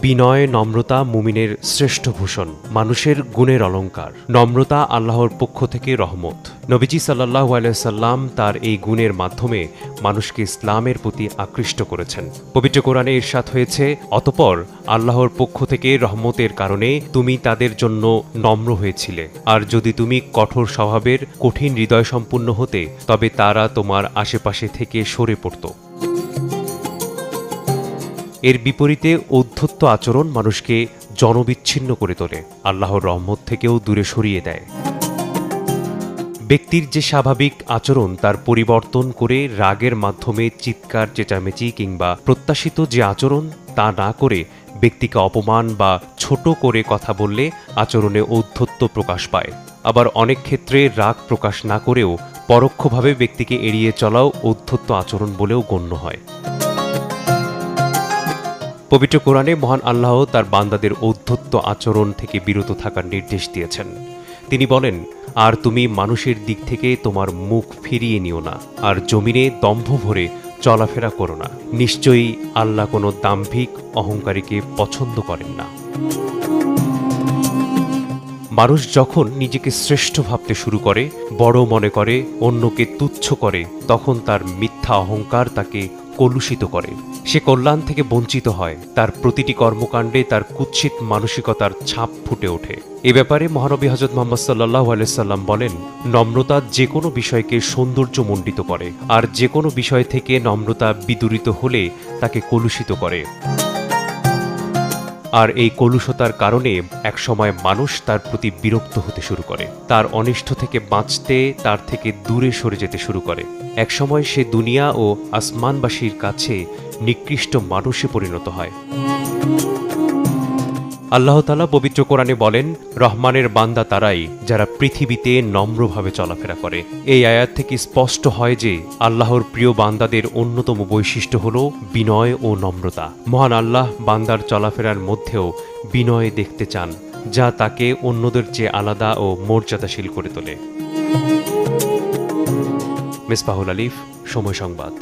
বিনয় নম্রতা মুমিনের শ্রেষ্ঠ ভূষণ, মানুষের গুণের অলঙ্কার। নম্রতা আল্লাহর পক্ষ থেকে রহমত। নবীজি সাল্লাল্লাহু আলাইহি সাল্লাম তার এই গুণের মাধ্যমে মানুষকে ইসলামের প্রতি আকৃষ্ট করেছেন। পবিত্র কোরআনে ইরশাদ হয়েছে, অতঃপর আল্লাহর পক্ষ থেকে রহমতের কারণে তুমি তাদের জন্য নম্র হয়েছিলে, আর যদি তুমি কঠোর স্বভাবের কঠিন হৃদয় সম্পূর্ণ হতে তবে তারা তোমার আশেপাশে থেকে সরে পড়ত। এর বিপরীতে ঔদ্ধত্য আচরণ মানুষকে জনবিচ্ছিন্ন করে তোলে, আল্লাহর রহমত থেকেও দূরে সরিয়ে দেয়। ব্যক্তির যে স্বাভাবিক আচরণ তার পরিবর্তন করে রাগের মাধ্যমে চিৎকার চেঁচামেচি কিংবা প্রত্যাশিত যে আচরণ তা না করে ব্যক্তিকে অপমান বা ছোট করে কথা বললে আচরণে ঔদ্ধত্য প্রকাশ পায়। আবার অনেক ক্ষেত্রে রাগ প্রকাশ না করেও পরোক্ষভাবে ব্যক্তিকে এড়িয়ে চলাও ঔদ্ধত্য আচরণ বলেও গণ্য হয়। পবিত্র কোরআনে মহান আল্লাহ তার বান্দাদের ঔদ্ধত্য আচরণ থেকে বিরত থাকার নির্দেশ দিয়েছেন। তিনি বলেন, আর তুমি মানুষের দিক থেকে তোমার মুখ ফিরিয়ে নিও না, আর জমিনে দম্ভ ভরে চলাফেরা করো না। নিশ্চয়ই আল্লাহ কোনো দাম্ভিক অহংকারীকে পছন্দ করেন না। মানুষ যখন নিজেকে শ্রেষ্ঠ ভাবতে শুরু করে, বড় মনে করে, অন্যকে তুচ্ছ করে, তখন তার মিথ্যা অহংকার তাকে কলুষিত করে। সে কল্যাণ থেকে বঞ্চিত হয়। তার প্রতিটি কর্মকাণ্ডে তার কুৎসিত মানসিকতার ছাপ ফুটে ওঠে। এ ব্যাপারে মহানবী হযরত মুহাম্মদ সাল্লাল্লাহু আলাইহি সাল্লাম বলেন, নম্রতা যে কোনো বিষয়কে সৌন্দর্যমণ্ডিত করে, আর যে কোনো বিষয় থেকে নম্রতা বিদূরিত হলে তাকে কলুষিত করে। আর এই কলুষতার কারণে একসময় মানুষ তার প্রতি বিরক্ত হতে শুরু করে, তার অনিষ্ট থেকে বাঁচতে তার থেকে দূরে সরে যেতে শুরু করে। একসময় সে দুনিয়া ও আসমানবাসীর কাছে নিকৃষ্ট মানুষে পরিণত হয়। আল্লাহ তাআলা পবিত্র কোরআনে বলেন, রহমানের বান্দা তারাই যারা পৃথিবীতে নম্রভাবে চলাফেরা করে। এই আয়াত থেকে স্পষ্ট হয় যে আল্লাহর প্রিয় বান্দাদের অন্যতম বৈশিষ্ট্য হল বিনয় ও নম্রতা। মহান আল্লাহ বান্দার চলাফেরার মধ্যেও বিনয় দেখতে চান, যা তাকে অন্যদের চেয়ে আলাদা ও মর্যাদাশীল করে তোলে। মিসবাহুল আলিফ, সময় সংবাদ।